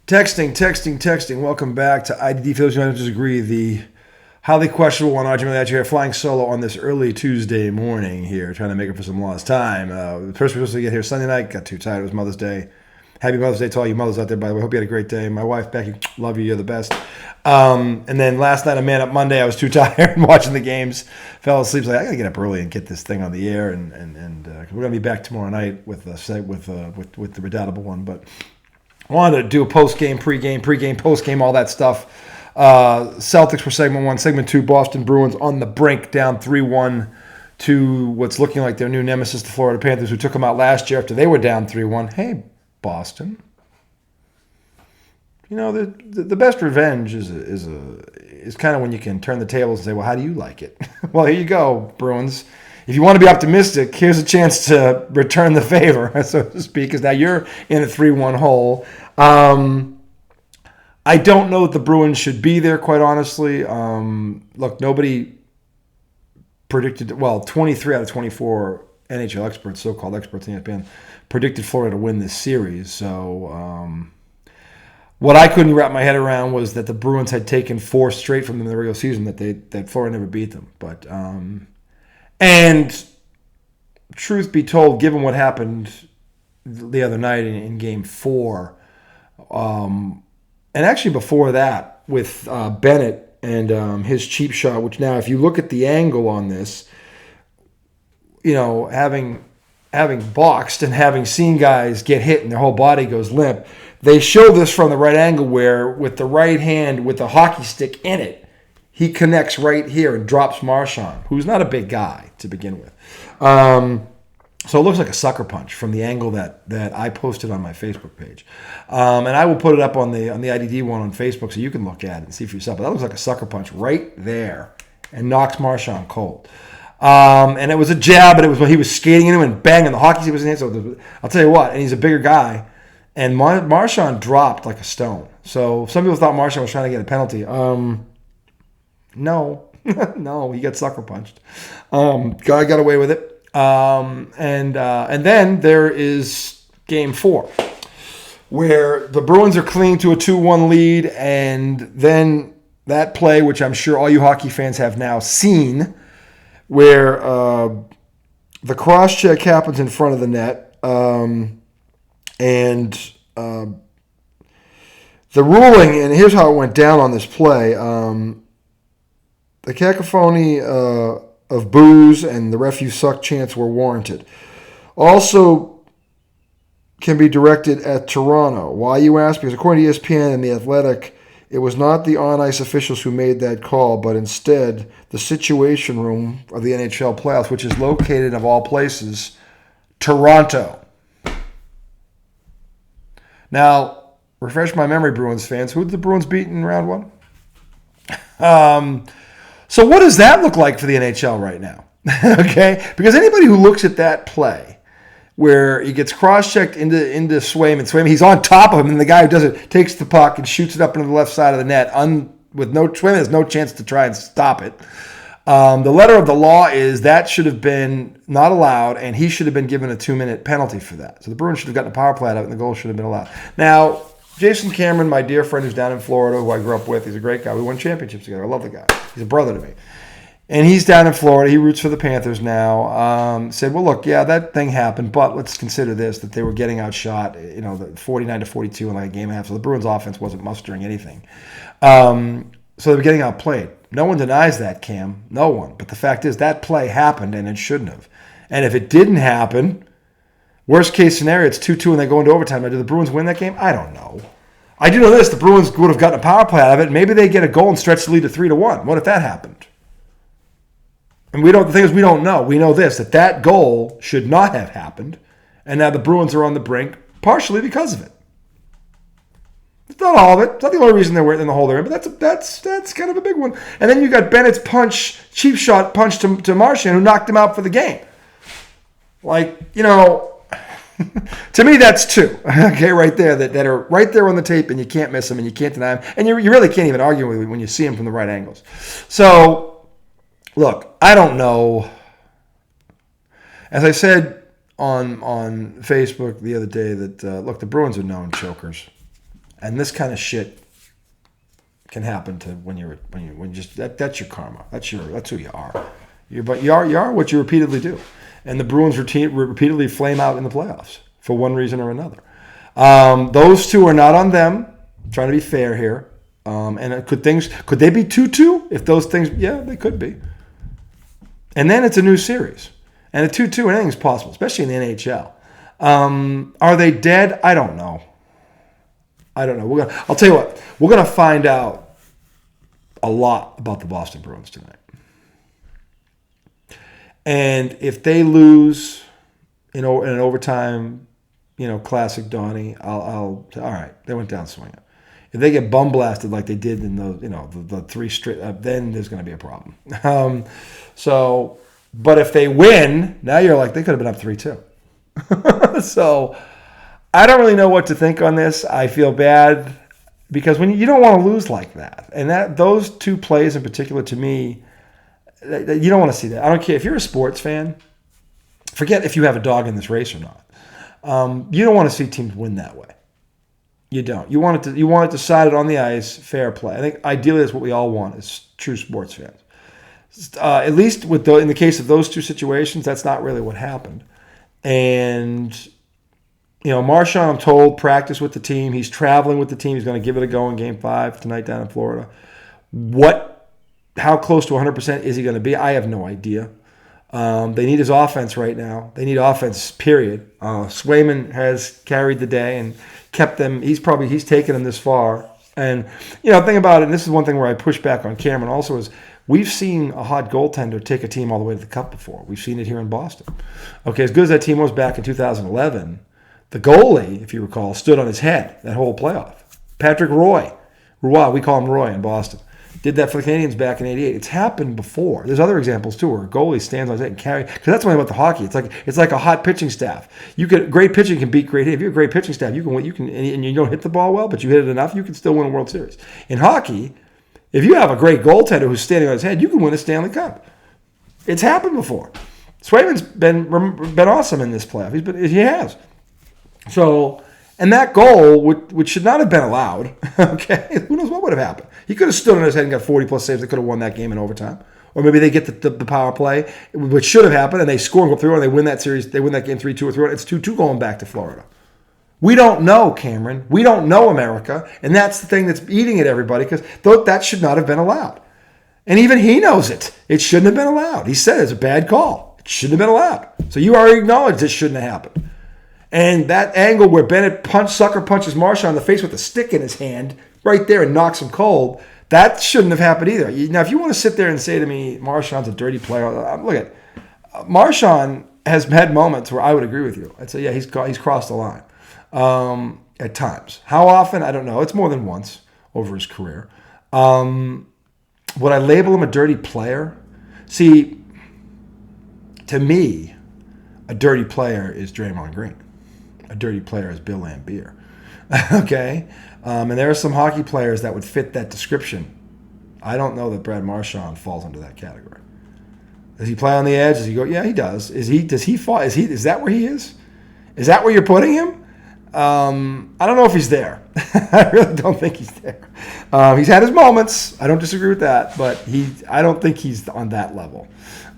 Texting. Welcome back to IDD Phillies United Disagree, the highly questionable one argument that you're flying solo on this early Tuesday morning here, trying to make up for some lost time. The first we were supposed to get here Sunday night, got too tired. It was Mother's Day. Happy Mother's Day to all you mothers out there, by the way. Hope you had a great day. My wife, Becky, love you. You're the best. And then last night, a Man Up Monday, I was too tired watching the games. Fell asleep. So I got to get up early and get this thing on the air. And we're going to be back tomorrow night with the Redoubtable one. But I wanted to do a post-game, pre-game, post-game, all that stuff. Celtics for segment 1. Segment 2, Boston Bruins on the brink, down 3-1 to what's looking like their new nemesis, the Florida Panthers, who took them out last year after they were down 3-1. Hey, Boston. You know, the best revenge is kind of when you can turn the tables and say, well, how do you like it? Well, here you go, Bruins. If you want to be optimistic, here's a chance to return the favor, so to speak, because now you're in a 3-1 hole. I don't know that the Bruins should be there, quite honestly. Look, nobody predicted, 23 out of 24 NHL experts, so-called experts in ESPN, predicted Florida to win this series. So what I couldn't wrap my head around was that the Bruins had taken 4 straight from them in the regular season, that Florida never beat them. But and truth be told, given what happened the other night in Game 4, and actually before that with Bennett and his cheap shot, which now if you look at the angle on this, you know, having boxed and having seen guys get hit and their whole body goes limp, they show this from the right angle where with the right hand with the hockey stick in it, he connects right here and drops Marchand, who's not a big guy to begin with. So it looks like a sucker punch from the angle that I posted on my Facebook page. And I will put it up on the IDD one on Facebook so you can look at it and see for yourself. But that looks like a sucker punch right there and knocks Marchand cold. And it was a jab, but it was when he was skating into him and banging the hockey stick was in his hand. So I'll tell you what, and he's a bigger guy. And Marchand dropped like a stone. So some people thought Marchand was trying to get a penalty. No, no, he got sucker punched. Guy got away with it. And then there is Game 4, where the Bruins are clinging to a 2-1 lead, and then that play, which I'm sure all you hockey fans have now seen, where the cross-check happens in front of the net, and the ruling, and here's how it went down on this play. The cacophony of boos and the ref you suck chants were warranted. Also can be directed at Toronto. Why, you ask? Because according to ESPN and The Athletic, it was not the on-ice officials who made that call, but instead the Situation Room of the NHL playoffs, which is located, of all places, Toronto. Now, refresh my memory, Bruins fans. Who did the Bruins beat in round 1? So what does that look like for the NHL right now? Okay? Because anybody who looks at that play where he gets cross-checked into Swayman, he's on top of him, and the guy who does it takes the puck and shoots it up into the left side of the net. Swayman has no chance to try and stop it. The letter of the law is that should have been not allowed, and he should have been given a 2-minute penalty for that. So the Bruins should have gotten a power play out of it, and the goal should have been allowed. Now, Jason Cameron, my dear friend who's down in Florida, who I grew up with, he's a great guy. We won championships together. I love the guy. He's a brother to me. And he's down in Florida. He roots for the Panthers now. Said, well, look, yeah, that thing happened, but let's consider this, that they were getting outshot, the 49-42 in like a game and a half. So the Bruins offense wasn't mustering anything. So they were getting outplayed. No one denies that, Cam. No one. But the fact is that play happened, and it shouldn't have. And if it didn't happen, worst case scenario, it's 2-2 and they go into overtime. Now, do the Bruins win that game? I don't know. I do know this. The Bruins would have gotten a power play out of it. Maybe they get a goal and stretch the lead to 3-1. What if that happened? And the thing is, we don't know. We know this, that goal should not have happened. And now the Bruins are on the brink, partially because of it. It's not all of it. It's not the only reason they're in the hole they're in, but that's kind of a big one. And then you got Bennett's cheap shot punch to Marchand, who knocked him out for the game. To me, that's 2, okay, right there, that are right there on the tape, and you can't miss them, and you can't deny them, and you really can't even argue with them when you see them from the right angles. So, look, I don't know. As I said on Facebook the other day, that, look, the Bruins are known chokers. And this kind of shit can happen to when you just that's your karma. That's who you are. You are what you repeatedly do. And the Bruins repeatedly flame out in the playoffs for one reason or another. Those two are not on them. I'm trying to be fair here. And could they be 2-2 if those things? Yeah, they could be. And then it's a new series. And a 2-2, anything's possible, especially in the NHL. Are they dead? I don't know. I'll tell you what. We're gonna find out a lot about the Boston Bruins tonight. And if they lose in an overtime, classic Donnie, I'll all right. They went down swinging. If they get bum blasted like they did in the three straight, then there's going to be a problem. But if they win, now you're like they could have been up 3-2. So I don't really know what to think on this. I feel bad because when you don't want to lose like that, and those two plays in particular to me, you don't want to see that. I don't care if you're a sports fan. Forget if you have a dog in this race or not. You don't want to see teams win that way. You don't. You want it decided on the ice, fair play. I think ideally that's what we all want as true sports fans. At least in the case of those two situations, that's not really what happened. And Marchand, I'm told, practiced with the team. He's traveling with the team. He's going to give it a go in Game 5 tonight down in Florida. How close to 100% is he going to be? I have no idea. They need his offense right now. They need offense, period. Swayman has carried the day and kept them. He's taken them this far. And, think about it, and this is one thing where I push back on Cameron also, is we've seen a hot goaltender take a team all the way to the Cup before. We've seen it here in Boston. Okay, as good as that team was back in 2011, the goalie, if you recall, stood on his head that whole playoff. Patrick Roy, we call him Roy in Boston. Did that for the Canadians back in '88. It's happened before. There's other examples too where a goalie stands on his head and carry. Because that's one thing about the hockey. It's like a hot pitching staff. Great pitching can beat great hitting. If you're a great pitching staff, you can and you don't hit the ball well, but you hit it enough, you can still win a World Series. In hockey, if you have a great goaltender who's standing on his head, you can win a Stanley Cup. It's happened before. Swayman's been awesome in this playoff. He has. So. And that goal, which should not have been allowed, okay, who knows what would have happened. He could have stood on his head and got 40-plus saves. They could have won that game in overtime. Or maybe they get the power play, which should have happened, and they score and go through, and they win that series. They win that game 3-2 or 3-1. It's 2-2 going back to Florida. We don't know, Cameron. We don't know America, and that's the thing that's eating at everybody because that should not have been allowed. And even he knows it. It shouldn't have been allowed. He said it's a bad call. It shouldn't have been allowed. So you already acknowledged it shouldn't have happened. And that angle where Bennett sucker punches Marchand in the face with a stick in his hand right there and knocks him cold, that shouldn't have happened either. Now, if you want to sit there and say to me, Marchand's a dirty player, look at Marchand has had moments where I would agree with you. I'd say, yeah, he's crossed the line at times. How often? I don't know. It's more than once over his career. Would I label him a dirty player? See, to me, a dirty player is Draymond Green. A dirty player is Bill Laimbeer. Okay? And there are some hockey players that would fit that description. I don't know that Brad Marchand falls into that category. Does he play on the edge? Does he go? Yeah, he does. Does he fall? Is that where he is? Is that where you're putting him? I don't know if he's there. I really don't think he's there. He's had his moments. I don't disagree with that, but I don't think he's on that level.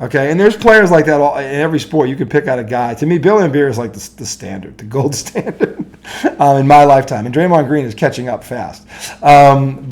Okay, and there's players like that in every sport. You could pick out a guy. To me, Bill Laimbeer is like the standard, the gold standard in my lifetime. And Draymond Green is catching up fast. And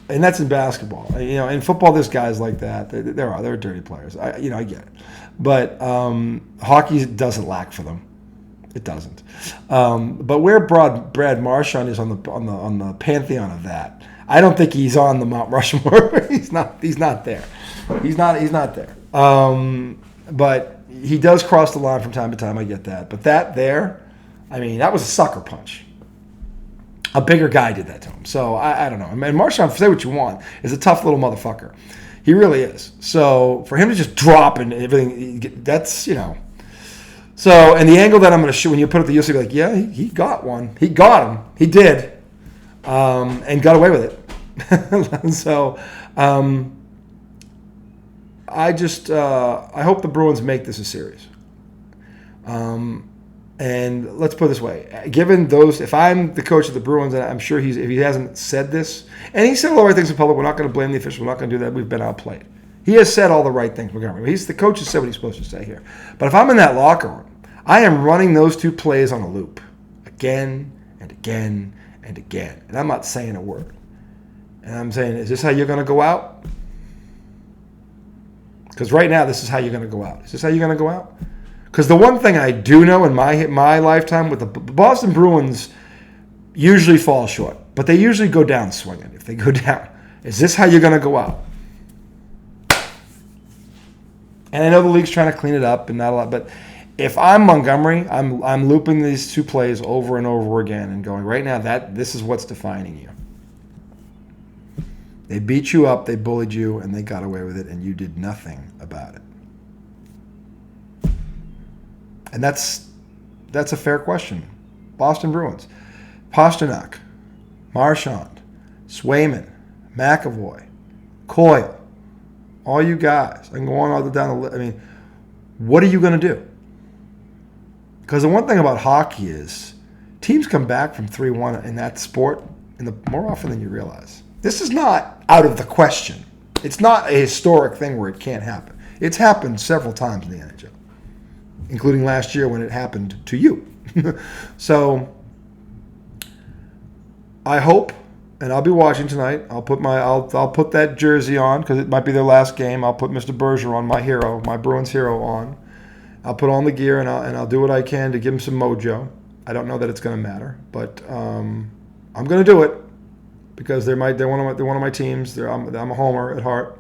that's in basketball. In football, there's guys like that. There are dirty players. I get it. But hockey doesn't lack for them. It doesn't. But where Brad Marchand is on the pantheon of that, I don't think he's on the Mount Rushmore. He's not there. He's not there. But he does cross the line from time to time. I get that. But that was a sucker punch. A bigger guy did that to him. So I don't know. And Marchand, say what you want, is a tough little motherfucker. He really is. So for him to just drop and everything, that's, So, and the angle that I'm going to shoot, when you put up the you'll be like, yeah, he got one. He got him. He did. And got away with it. So, I hope the Bruins make this a series. And let's put it this way: given those, if I'm the coach of the Bruins, and I'm sure if he hasn't said this, and he said all the right things in public, we're not going to blame the officials, we're not going to do that. We've been outplayed. He has said all the right things. He's the coach has said what he's supposed to say here. But if I'm in that locker room, I am running those two plays on a loop, again and again and again, and I'm not saying a word. And I'm saying, is this how you're going to go out? Because right now, this is how you're going to go out. Is this how you're going to go out? Because the one thing I do know in my lifetime with the Boston Bruins usually fall short, but they usually go down swinging. If they go down, is this how you're going to go out? And I know the league's trying to clean it up and not a lot, but if I'm Montgomery, I'm looping these two plays over and over again and going, right now this is what's defining you. They beat you up, they bullied you, and they got away with it, and you did nothing about it. And that's a fair question. Boston Bruins. Pasternak, Marchand, Swayman, McAvoy, Coyle, all you guys. I can go on all down the list. I mean, what are you going to do? Because the one thing about hockey is teams come back from 3-1 in that sport more often than you realize. This is not out of the question. It's not a historic thing where it can't happen. It's happened several times in the NHL, including last year when it happened to you. So I hope, and I'll be watching tonight. I'll put that jersey on because it might be their last game. I'll put Mr. Bergeron, my hero, my Bruins hero, on. I'll put on the gear and I'll do what I can to give him some mojo. I don't know that it's going to matter, but I'm going to do it because they're one of my teams. I'm a homer at heart,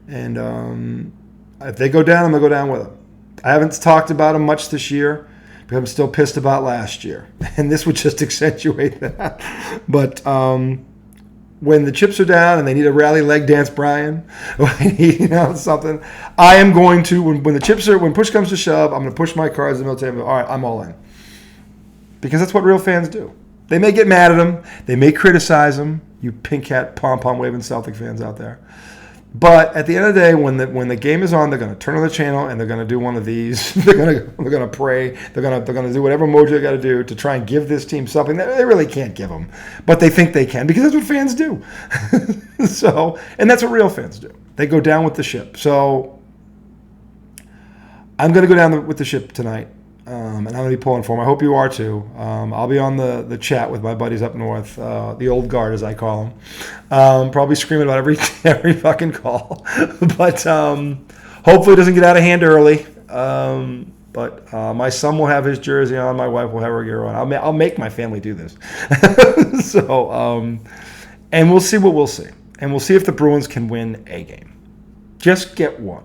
and if they go down, I'm going to go down with them. I haven't talked about them much this year because I'm still pissed about last year, and this would just accentuate that. But when the chips are down and they need a rally leg dance, Brian, something, I am going to when push comes to shove, I'm going to push my cards in the middle table. All right, I'm all in, because that's what real fans do. They may get mad at him, they may criticize him, you pink hat pom-pom waving Celtic fans out there. But at the end of the day, when the game is on, they're going to turn on the channel and they're going to do one of these. they're going to pray. They're going to do whatever mojo they got to do to try and give this team something that they really can't give them, but they think they can because that's what fans do. So, and that's what real fans do. They go down with the ship. So I'm going to go down with the ship tonight, and I'm going to be pulling for them. I hope you are too. I'll be on the chat with my buddies up north, the old guard as I call them. Probably screaming about every fucking call, but hopefully it doesn't get out of hand early. But my son will have his jersey on, my wife will have her gear on. I'll make my family do this. So, and we'll see what we'll see, and we'll see if the Bruins can win a game. Just get one.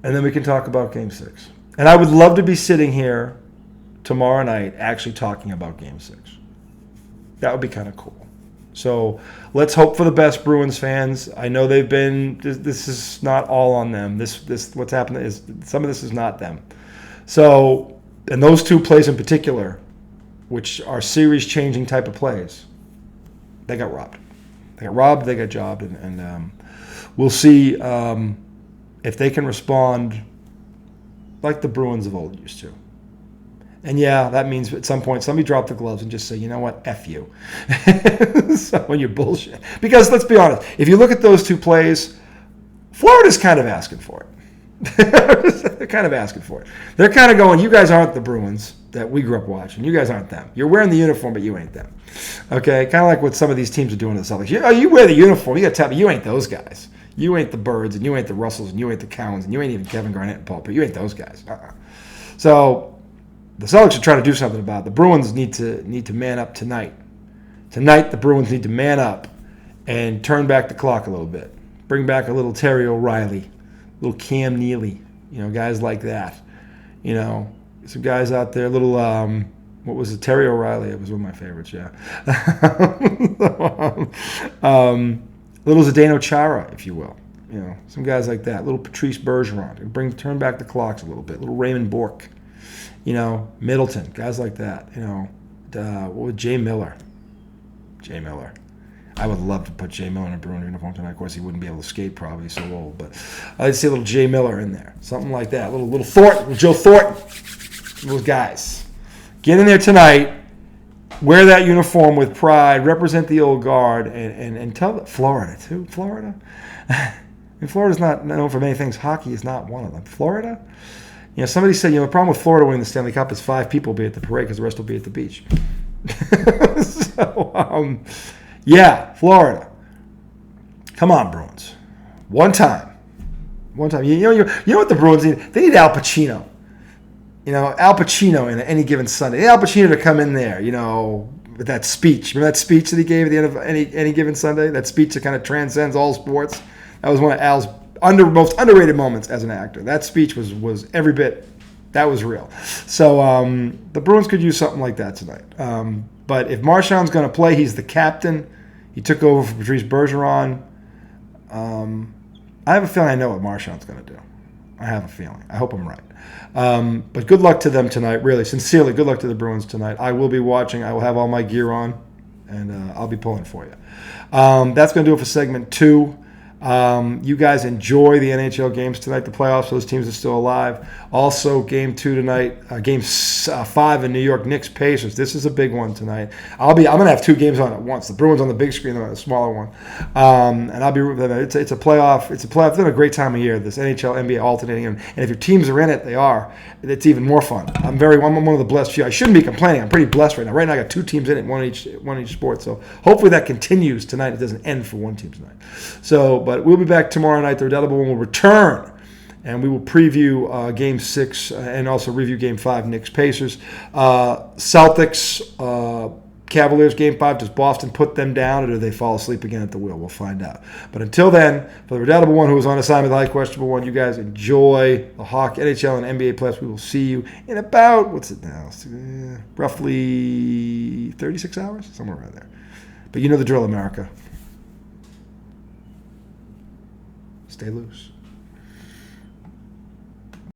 And then we can talk about Game 6. And I would love to be sitting here tomorrow night actually talking about Game 6. That would be kind of cool. So let's hope for the best, Bruins fans. I know they've been, this is not all on them. This what's happened is some of this is not them. So, and those two plays in particular, which are series-changing type of plays, they got robbed. They got jobbed, and we'll see if they can respond like the Bruins of old used to. And yeah, that means at some point somebody drop the gloves and just say, you know what, F you. So when you're bullshit. Because let's be honest, if you look at those two plays, Florida's kind of asking for it. They're kind of asking for it. They're kind of going, you guys aren't the Bruins that we grew up watching. You guys aren't them. You're wearing the uniform, but you ain't them. Okay? Kind of like what some of these teams are doing to the Celtics. You wear the uniform, you got to tell me you ain't those guys. You ain't the Birds, and you ain't the Russells, and you ain't the Cowens, and you ain't even Kevin Garnett and Paul Pierce. You ain't those guys. So the Celtics are trying to do something about it. The Bruins need to man up tonight. Tonight, the Bruins need to man up and turn back the clock a little bit. Bring back a little Terry O'Reilly, a little Cam Neely, guys like that. Some guys out there, little, what was it, Terry O'Reilly? It was one of my favorites, yeah. Little Zdeno Chara, if you will. Some guys like that. Little Patrice Bergeron. Turn back the clocks a little bit. Little Raymond Bourque. Middleton. Guys like that. What with Jay Miller? I would love to put Jay Miller in a Bruin uniform tonight. Of course, he wouldn't be able to skate probably. He's so old. But I'd see a little Jay Miller in there. Something like that. Little Thornton. Joe Thornton. those guys. Get in there tonight. Wear that uniform with pride. Represent the old guard, and tell Florida too. Florida. And Florida's not known for many things. Hockey is not one of them. Florida. Somebody said, the problem with Florida winning the Stanley Cup is 5 people will be at the parade because the rest will be at the beach. So, Florida. Come on, Bruins. One time. You know what the Bruins need? They need Al Pacino. Al Pacino in any given Sunday. They need Al Pacino to come in there, with that speech. Remember that speech that he gave at the end of any given Sunday? That speech that kind of transcends all sports. That was one of Al's most underrated moments as an actor. That speech was every bit. That was real. So the Bruins could use something like that tonight. But if Marchand's going to play, he's the captain. He took over for Patrice Bergeron. I have a feeling I know what Marchand's going to do. I have a feeling. I hope I'm right. But good luck to them tonight. Really, sincerely, good luck to the Bruins tonight. I will be watching. I will have all my gear on, and I'll be pulling for you. That's going to do it for segment 2. You guys enjoy the NHL games tonight, the playoffs. Those teams are still alive. Also, game 2 tonight, game 5 in New York, Knicks Pacers. This is a big one tonight. I'm going to have 2 games on at once. The Bruins on the big screen, the smaller one, and I'll be. It's a playoff. It's been a great time of year. This NHL, NBA alternating, and if your teams are in it, they are. It's even more fun. I'm one of the blessed few. I shouldn't be complaining. I'm pretty blessed right now. Right now, I got 2 teams in it, one each sport. So hopefully that continues tonight. It doesn't end for one team tonight. But we'll be back tomorrow night. The Redoubtable One will return, and we will preview Game 6 and also review Game 5, Knicks Pacers. Celtics, Cavaliers, Game 5. Does Boston put them down, or do they fall asleep again at the wheel? We'll find out. But until then, for the Redoubtable One who was on assignment, the High Questionable One, you guys enjoy the hockey, NHL, and NBA playoffs. We will see you in about, what's it now? Roughly 36 hours? Somewhere around there. But you know the drill, America. Stay loose.